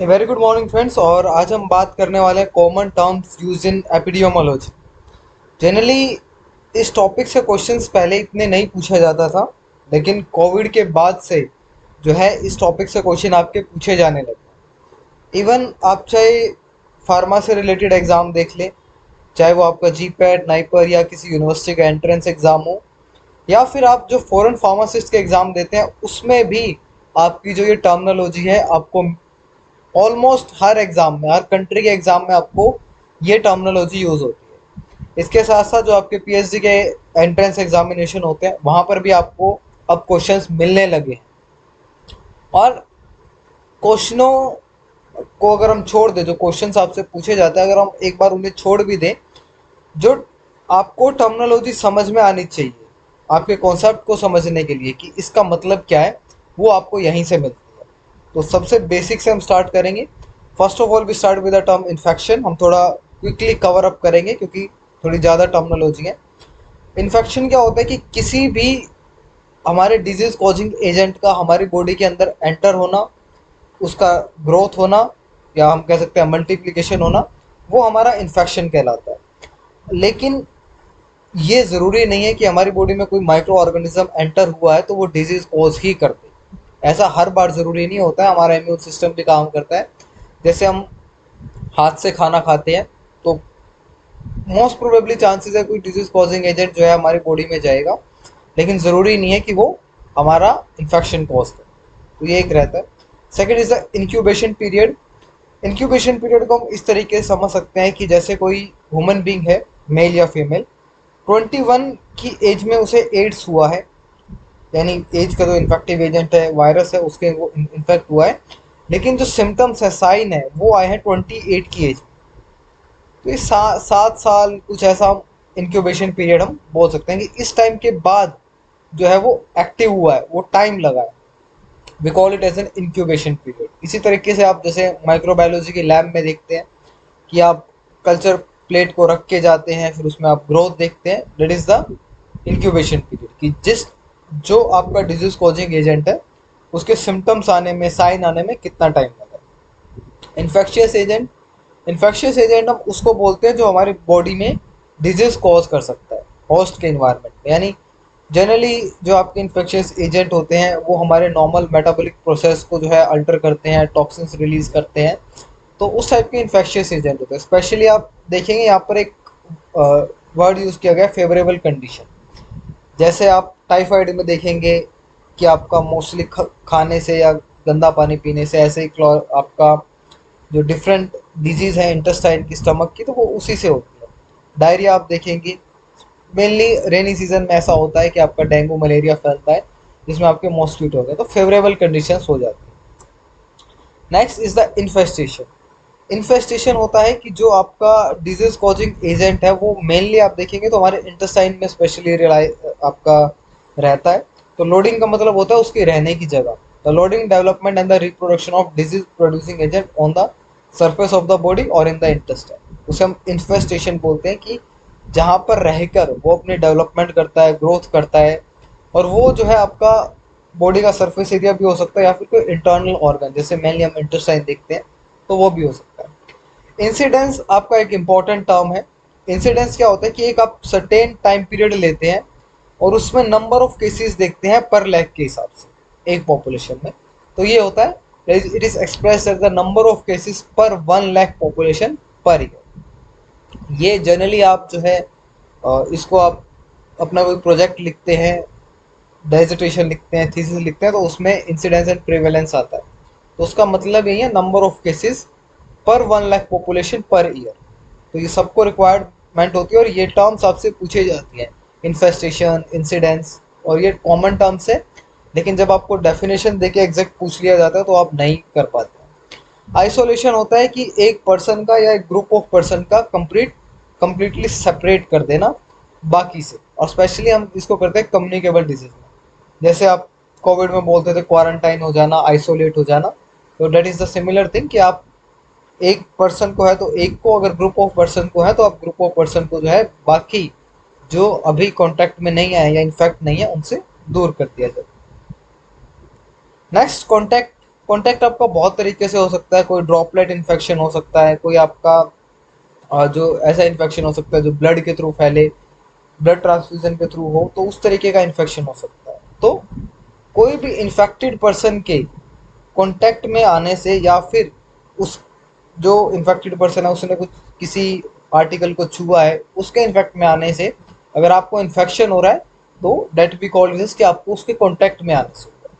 Very good morning friends. और आज हम बात करने वाले हैं common terms use in epidemiology. Generally इस टॉपिक से क्वेश्चंस पहले इतने नहीं पूछा जाता था, लेकिन कोविड के बाद से जो है इस टॉपिक से क्वेश्चन आपके पूछे जाने लगे। इवन आप चाहे फार्मा से रिलेटेड एग्जाम देख लें, चाहे वो आपका जी पैट नाइपर या किसी यूनिवर्सिटी का एंट्रेंस एग्जाम हो, या फिर आप जो फॉरेन फार्मासिस्ट के एग्जाम देते हैं उसमें भी आपकी जो ये टर्मिनोलॉजी है आपको ऑलमोस्ट हर एग्जाम में, हर कंट्री के एग्जाम में आपको ये टर्मिनोलॉजी यूज होती है। इसके साथ साथ जो आपके पीएचडी के एंट्रेंस एग्जामिनेशन होते हैं वहां पर भी आपको अब क्वेश्चंस मिलने लगे हैं। और क्वेश्चनों को अगर हम छोड़ दें, जो क्वेश्चंस आपसे पूछे जाते हैं अगर हम एक बार उन्हें छोड़ भी दें, जो आपको टर्मिनोलॉजी समझ में आनी चाहिए आपके कॉन्सेप्ट को समझने के लिए कि इसका मतलब क्या है, वो आपको यहीं से मिलती है। तो सबसे बेसिक से हम स्टार्ट करेंगे। First of all we start with the term infection. हम थोड़ा क्विकली कवर अप करेंगे क्योंकि थोड़ी ज़्यादा टर्मिनोलॉजी है। इन्फेक्शन क्या होता है कि किसी भी हमारे डिजीज कॉजिंग एजेंट का हमारी बॉडी के अंदर एंटर होना, उसका ग्रोथ होना, या हम कह सकते हैं मल्टीप्लिकेशन होना, वो हमारा इन्फेक्शन कहलाता है। लेकिन ये ज़रूरी नहीं है कि हमारी बॉडी में कोई माइक्रो ऑर्गेनिज्म एंटर हुआ है तो वो डिजीज कॉज ही कर दे। ऐसा हर बार ज़रूरी नहीं होता है। हमारा इम्यून सिस्टम भी काम करता है। जैसे हम हाथ से खाना खाते हैं तो मोस्ट प्रोबेबली चांसेस है कोई डिजीज कॉजिंग एजेंट जो है हमारी बॉडी में जाएगा, लेकिन ज़रूरी नहीं है कि वो हमारा इन्फेक्शन कॉज करे। तो ये एक रहता है। Second is the incubation period. Incubation period को हम इस तरीके से समझ सकते हैं कि जैसे कोई ह्यूमन बींग है, मेल या फीमेल, 21 की एज में उसे एड्स हुआ है, यानी एज का जो इन्फेक्टिव एजेंट है, वायरस है, उसके वो इन्फेक्ट हुआ है, लेकिन जो सिम्टम्स है, साइन है, वो आए हैं 28 की एज में। तो ये 7 साल कुछ ऐसा हम इंक्यूबेशन पीरियड हम बोल सकते हैं कि इस टाइम के बाद जो है वो एक्टिव हुआ है, वो टाइम लगा है। We call it as an incubation period. इसी तरीके से आप जैसे माइक्रोबायोलॉजी के लैब में देखते हैं कि आप कल्चर प्लेट को रख के जाते हैं, फिर उसमें आप ग्रोथ देखते हैं। That is the incubation period कि जिस जो आपका डिजीज कॉजिंग एजेंट है उसके सिम्टम्स आने में, साइन आने में कितना टाइम लगा। इन्फेक्शियस एजेंट, इन्फेक्शियस एजेंट हम उसको बोलते हैं जो हमारी बॉडी में डिजीज कॉज कर सकता है होस्ट के इन्वायरमेंट में। यानी जनरली जो आपके इन्फेक्शियस एजेंट होते हैं वो हमारे नॉर्मल मेटाबॉलिक प्रोसेस को जो है अल्टर करते हैं, टॉक्सिन्स रिलीज करते हैं। तो उस टाइप के इन्फेक्शियस एजेंट होते हैं। स्पेशली आप देखेंगे यहाँ पर एक वर्ड यूज़ किया गया, फेवरेबल कंडीशन। जैसे आप टाइफाइड में देखेंगे कि आपका मोस्टली खाने से या गंदा पानी पीने से, ऐसे ही आपका जो डिफरेंट डिजीज़ है इंटेस्टाइन की, स्टमक की, तो वो उसी से होती है। डायरिया आप देखेंगे मेनली रेनी सीजन में ऐसा होता है कि आपका डेंगू मलेरिया फैलता है जिसमें आपके मॉस्किटो हो गए, तो फेवरेबल कंडीशंस हो जाती है। Next is the infestation. Infestation होता है कि जो आपका डिजीज कॉजिंग एजेंट है वो मेनली आप देखेंगे तो हमारे इंटेस्टाइन में स्पेशली आपका रहता है। तो लोडिंग का मतलब होता है उसकी रहने की जगह। The loading development and the reproduction of disease producing agent on the surface of the body और इन द इंटेस्टाइन, उसे हम इन्फेस्टेशन बोलते हैं। कि जहाँ पर रहकर वो अपनी डेवलपमेंट करता है, ग्रोथ करता है, और वो जो है आपका बॉडी का सरफेस एरिया भी हो सकता है या फिर कोई इंटरनल ऑर्गन, जैसे मेनली हम इंटेस्टाइन देखते हैं, तो वो भी हो सकता है। इंसिडेंस आपका एक इम्पॉर्टेंट टर्म है। इंसिडेंस क्या होता है कि एक आप सर्टेन टाइम पीरियड लेते हैं और उसमें नंबर ऑफ केसेस देखते हैं पर लैख के हिसाब से एक पॉपुलेशन में। तो ये होता है, it is express as the number of cases per 1 lakh population per year. ये जनरली आप जो है इसको आप अपना कोई प्रोजेक्ट लिखते हैं, डिसर्टेशन लिखते हैं, थीसिस लिखते हैं, तो उसमें इंसिडेंस एंड प्रेवेलेंस आता है। तो उसका मतलब यही है, number of cases per 1 lakh population per year. तो ये सबको रिक्वायरमेंट होती है और ये टर्म्स आपसे पूछे जाती हैं, इन्फेस्टेशन, इंसिडेंस, और ये कॉमन टर्म्स है। लेकिन जब आपको डेफिनेशन देके एग्जैक्ट पूछ लिया जाता है तो आप नहीं कर पाते। आइसोलेशन होता है कि एक पर्सन का या एक ग्रुप ऑफ पर्सन का कंप्लीटली सेपरेट कर देना बाकी से। और स्पेशली हम इसको करते हैं कम्युनिकेबल डिजीज में। जैसे आप कोविड में बोलते थे क्वारंटाइन हो जाना, आइसोलेट हो जाना, तो that is the similar thing कि आप एक पर्सन को है तो एक को, अगर ग्रुप ऑफ पर्सन को है तो आप ग्रुप ऑफ पर्सन को जो है बाकी जो अभी कांटेक्ट में नहीं आए या इन्फेक्ट नहीं है उनसे दूर कर दिया जाए। नेक्स्ट, कॉन्टैक्ट कॉन्टैक्ट आपका बहुत तरीके से हो सकता है, कोई ड्रॉपलेट इन्फेक्शन हो सकता है, कोई आपका जो ऐसा इन्फेक्शन हो सकता है जो ब्लड के थ्रू फैले, ब्लड ट्रांसफ्यूजन के थ्रू हो, तो उस तरीके का इन्फेक्शन हो सकता है। तो कोई भी इन्फेक्टेड पर्सन के कांटेक्ट में आने से, या फिर उस जो इन्फेक्टेड पर्सन है उसने कुछ किसी आर्टिकल को छुआ है, उसके इन्फेक्ट में आने से अगर आपको इन्फेक्शन हो रहा है, तो डेट बी कॉल्ड दिस कि आपको उसके कांटेक्ट में आने से होगा।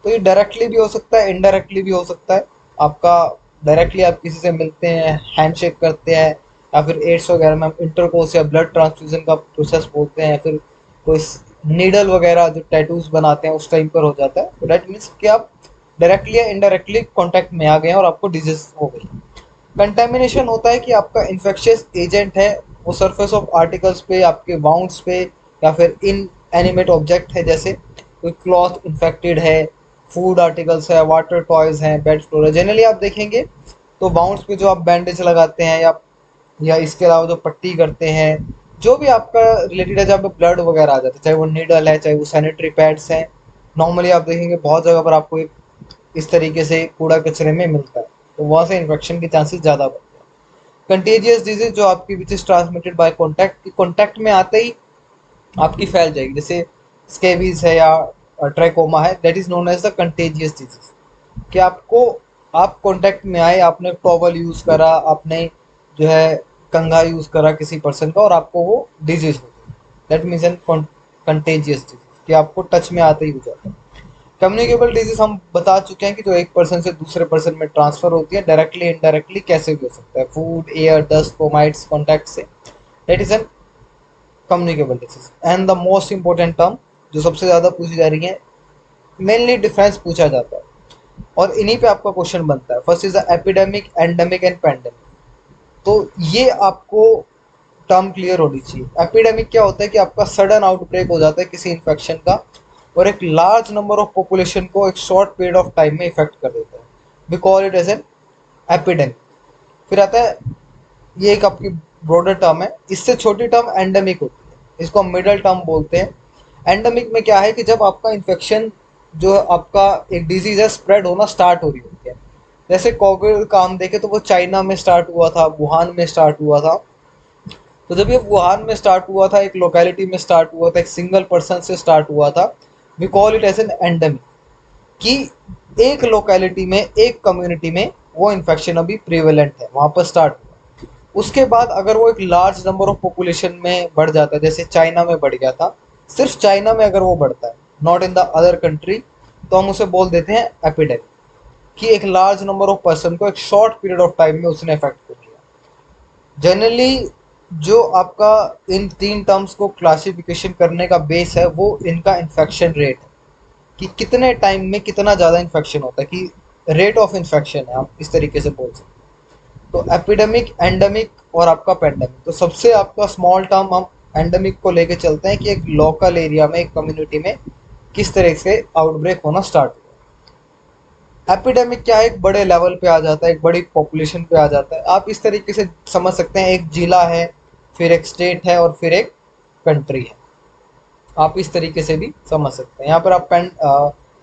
तो ये डायरेक्टली भी हो सकता है, इनडायरेक्टली भी हो सकता है। आपका डायरेक्टली आप किसी से मिलते हैं, हैंडशेक करते हैं, या फिर एड्स वगैरह में हम इंटरकोर्स या ब्लड ट्रांसफ्यूजन का प्रोसेस बोलते हैं, या फिर कोई नीडल वगैरह जो टैटूज बनाते हैं उस टाइम पर हो जाता है। तो डेट मीन्स कि आप डायरेक्टली या इनडायरेक्टली कॉन्टैक्ट में आ गए हैं और आपको डिजीज हो गई। कंटेमिनेशन होता है कि आपका इन्फेक्शियस एजेंट है वो सरफेस ऑफ आर्टिकल्स पे, आपके वाउंड्स पे, या फिर इन एनिमेट ऑब्जेक्ट है, जैसे कोई क्लॉथ इन्फेक्टेड है, फूड आर्टिकल्स है, वाटर टॉयज हैं, बेड फ्लोर है। जनरली आप देखेंगे तो वाउंड्स पे जो आप बैंडेज लगाते हैं, या इसके अलावा जो पट्टी करते हैं, जो भी आपका रिलेटेड है, जहाँ पे ब्लड वगैरह आ जाता है, चाहे वो नीडल है, चाहे वो सैनिटरी पैड्स हैं, नॉर्मली आप देखेंगे बहुत जगह पर आपको एक इस तरीके से कूड़ा कचरे में मिलता है, तो वहाँ से इन्फेक्शन के चांसेस ज़्यादा बढ़ते हैं। कंटेजियस डिजीज जो आपकी which is transmitted by contact, contact में आते ही आपकी फैल जाएगी, जैसे स्केबीज है या ट्रैकोमा है, that is known as the contagious disease. कि आपको, आप कांटेक्ट में आए, आपने टॉवल यूज करा, आपने जो है कंघा यूज करा किसी पर्सन का, और आपको वो डिजीज हो गई, that means an contagious disease, कि आपको टच में आते ही हो जाता है। कम्युनिकेबल डिजीज हम बता चुके हैं कि जो एक पर्सन से दूसरे पर्सन में ट्रांसफर होती है, डायरेक्टली इनडायरेक्टली कैसे भी हो सकता है, food, air, dust, fomites contact से, that is an communicable disease. And the most important term जो सबसे ज़्यादा पूछी जा रही है, मेनली डिफरेंस पूछा जाता है और इन्हीं पे आपका क्वेश्चन बनता है। First is the epidemic, endemic and pandemic. तो ये आपको टर्म क्लियर होनी चाहिए। एपिडेमिक क्या होता है कि आपका सडन आउटब्रेक हो जाता है किसी इन्फेक्शन का, और एक लार्ज नंबर ऑफ पॉपुलेशन को एक शॉर्ट पीरियड ऑफ टाइम में इफेक्ट कर देता है, we call it as an epidemic. फिर आता है, ये एक आपकी ब्रॉडर टर्म है, इससे छोटी टर्म एंडेमिक होती है, इसको हम मिडल टर्म बोलते हैं। एंडेमिक में क्या है कि जब आपका इन्फेक्शन, जो आपका एक डिजीज है, स्प्रेड होना स्टार्ट हो रही होती है। जैसे कोविड का हम देखें तो वो चाइना में स्टार्ट हुआ था, वुहान में स्टार्ट हुआ था। तो जब ये वुहान में स्टार्ट हुआ था, एक लोकेलिटी में स्टार्ट हुआ था, एक सिंगल पर्सन से स्टार्ट हुआ था, we call it as an endemic. कि एक लोकेलिटी में, एक कम्युनिटी में वो इन्फेक्शन अभी प्रिवेलेंट है, वहां पर स्टार्ट हुआ। उसके बाद अगर वो एक लार्ज नंबर ऑफ पॉपुलेशन में बढ़ जाता है, जैसे चाइना में बढ़ गया था, सिर्फ चाइना में अगर वो बढ़ता है, not in the other country, तो हम उसे बोल देते हैं एपिडेमिक। कि एक लार्ज नंबर ऑफ पर्सन को एक शॉर्ट पीरियड ऑफ टाइम में उसने इफेक्ट कर लिया। जनरली जो आपका इन तीन टर्म्स को क्लासिफिकेशन करने का बेस है, वो इनका इन्फेक्शन रेट है, कि कितने टाइम में कितना ज़्यादा इन्फेक्शन होता है, कि रेट ऑफ इन्फेक्शन है, आप इस तरीके से बोल सकते हैं। तो एपिडेमिक, एंडेमिक और आपका पेंडेमिक। तो सबसे आपका स्मॉल टर्म हम एंडेमिक को लेके चलते हैं, कि एक लोकल एरिया में, एक कम्युनिटी में किस तरह से आउटब्रेक होना स्टार्ट हुआ। एपिडेमिक क्या है, एक बड़े लेवल पे आ जाता है, एक बड़ी पॉपुलेशन पे आ जाता है। आप इस तरीके से समझ सकते हैं, एक जिला है, फिर एक स्टेट है, और फिर एक कंट्री है। आप इस तरीके से भी समझ सकते हैं। यहाँ पर आप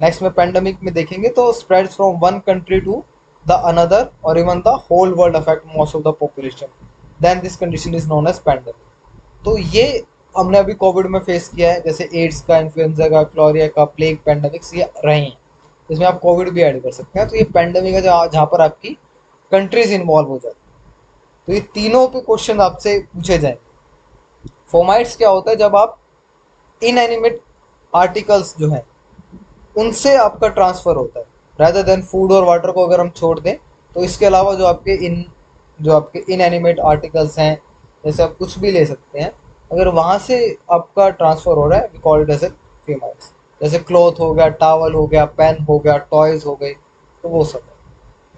नेक्स्ट में पेंडेमिक में देखेंगे तो spreads from one country to the another, और even the whole world affect most of the population, then this condition is known as pandemic. तो ये हमने अभी कोविड में फेस किया है, जैसे एड्स का, इन्फ्लुएंजा का, क्लोरिया का, प्लेग, पेंडेमिक्स ये रहे हैं। इसमें आप कोविड भी ऐड कर सकते हैं। तो ये पेंडेमिक है जहाँ पर आपकी कंट्रीज इन्वॉल्व हो जाती है। तो ये तीनों पे क्वेश्चन आपसे पूछे जाएंगे। फोमाइट्स क्या होता है, जब आप इनएनिमेट आर्टिकल्स जो हैं उनसे आपका ट्रांसफर होता है, रादर देन फूड और वाटर को अगर हम छोड़ दें, तो इसके अलावा जो आपके इनएनिमेट आर्टिकल्स हैं, जैसे आप कुछ भी ले सकते हैं, अगर वहाँ से आपका ट्रांसफर हो रहा है, we call it as a fomites. जैसे क्लॉथ हो गया, टावल हो गया, पेन हो गया, टॉयज हो गए, तो वो सब है।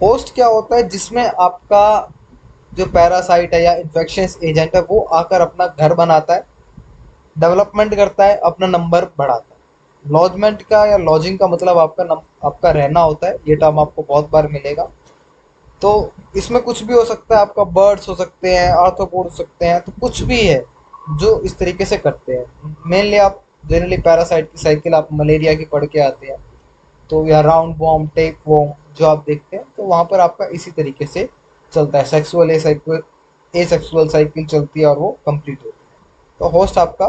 होस्ट क्या होता है, जिसमें आपका जो पैरासाइट है या इन्फेक्शियस एजेंट है, वो आकर अपना घर बनाता है, डेवलपमेंट करता है, अपना नंबर बढ़ाता है। लॉजमेंट का या लॉजिंग का मतलब आपका रहना होता है। ये टर्म आपको बहुत बार मिलेगा। तो इसमें कुछ भी हो सकता है, आपका बर्ड्स हो सकते हैं, आर्थ्रोपोड हो सकते हैं, तो कुछ भी है जो इस तरीके से करते हैं। मेनली आप जनरली पैरासाइट की साइकिल आप मलेरिया की पढ़ के आते हैं, तो या राउंड वॉर्म, टेप वॉर्म, जो आप देखते हैं, तो वहाँ पर आपका इसी तरीके से चलता है, सेक्सुअल ए सेक्सुअल साइकिल चलती है और वो कंप्लीट होती है। तो होस्ट आपका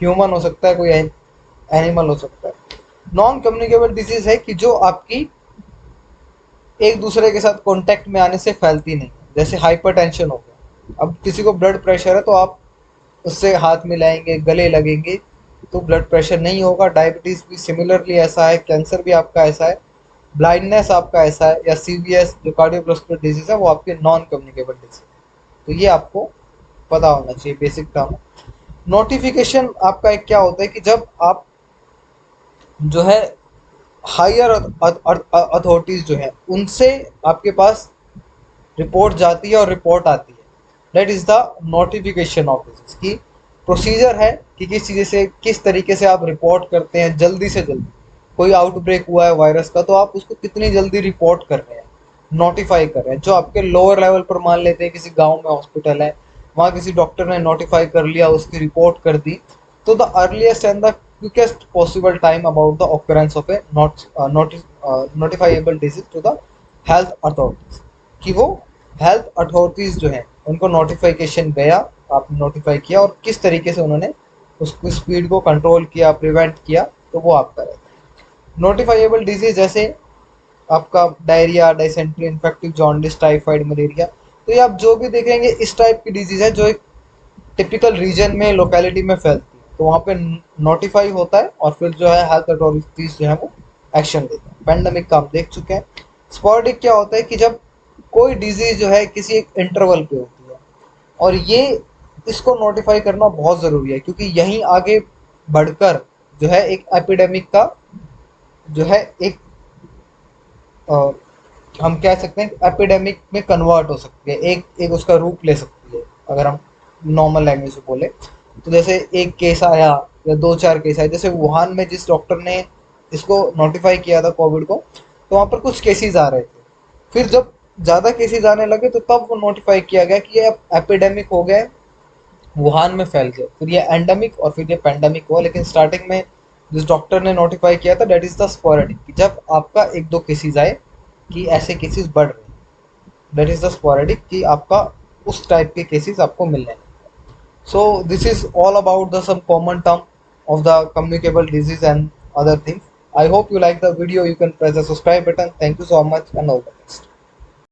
ह्यूमन हो सकता है, कोई एनिमल हो सकता है। नॉन कम्युनिकेबल डिजीज है कि जो आपकी एक दूसरे के साथ कांटेक्ट में आने से फैलती नहीं, जैसे हाइपरटेंशन हो गया। अब किसी को ब्लड प्रेशर है तो आप उससे हाथ मिलाएंगे, गले लगेंगे, तो ब्लड प्रेशर नहीं होगा। डायबिटीज भी सिमिलरली ऐसा है, कैंसर भी आपका ऐसा है, ब्लाइंडनेस आपका ऐसा है, या सीवीएस जो कार्डियोवास्कुलर डिजीज है वो आपके नॉन कम्युनिकेबल डिजीज है। तो ये आपको पता होना चाहिए, बेसिक टर्म। नोटिफिकेशन आपका एक क्या होता है कि जब आप जो है हायर अथॉरिटीज जो है उनसे आपके पास रिपोर्ट जाती है और रिपोर्ट आती है, that is the notification of disease की प्रोसीजर है कि किस तरीके से आप रिपोर्ट करते हैं जल्दी से जल्दी। कोई आउटब्रेक हुआ है वायरस का तो आप उसको कितनी जल्दी रिपोर्ट कर रहे हैं, नोटिफाई कर रहे हैं। जो आपके लोअर लेवल पर मान लेते हैं किसी गांव में हॉस्पिटल है, वहाँ किसी डॉक्टर ने नोटिफाई कर लिया, उसकी रिपोर्ट कर दी, तो the earliest and the quickest possible time about the occurrence of a notifiable disease to the health authorities, कि वो हेल्थ अथॉरिटीज जो है उनको नोटिफिकेशन गया, आपने नोटिफाई किया और किस तरीके से उन्होंने उसको स्पीड को कंट्रोल किया, प्रिवेंट किया, तो वो आपका रहता है। नोटिफाइबल डिजीज जैसे आपका diarrhoea, dysentery, infective jaundice, typhoid, malaria, तो ये आप जो भी देखेंगे इस टाइप की डिजीज है जो एक टिपिकल रीजन में, लोकेलिटी में फैलती है, तो वहाँ पे नोटिफाई होता है और फिर जो है हेल्थ अथॉरिटीज जो है वो एक्शन लेते हैं। पेंडेमिक का हम देख चुके हैं। स्पॉरेडिक क्या होता है कि जब कोई डिजीज जो है किसी एक इंटरवल पे होती है, और ये इसको नोटिफाई करना बहुत ज़रूरी है क्योंकि यहीं आगे बढ़कर जो है एक एपिडेमिक का जो है एक अ, हम कह सकते हैं एपिडेमिक में कन्वर्ट हो सकती है, एक एक उसका रूप ले सकती है। अगर हम नॉर्मल लैंग्वेज में बोले तो जैसे एक केस आया या दो चार केस आए, जैसे वुहान में जिस डॉक्टर ने इसको नोटिफाई किया था कोविड को, तो वहाँ पर कुछ केसेस आ रहे थे। फिर जब ज़्यादा केसेस आने लगे तो तब वो नोटिफाई किया गया कि ये अब एपिडेमिक हो गया है, वुहान में फैल गया, फिर ये एंडेमिक और फिर ये पेंडेमिक हुआ। लेकिन स्टार्टिंग में जिस डॉक्टर ने नोटिफाई किया था दैट इज द स्पोरेडिक, जब आपका एक दो केसेस आए कि ऐसे केसेस बढ़ रहे हैं, दैट इज द स्पोरेडिक कि आपका उस टाइप के केसेस आपको मिल रहे हैं। So this is all about the some common term of the communicable disease and other things. I hope you like the video. You can press the subscribe button. Thank you so much and all the best.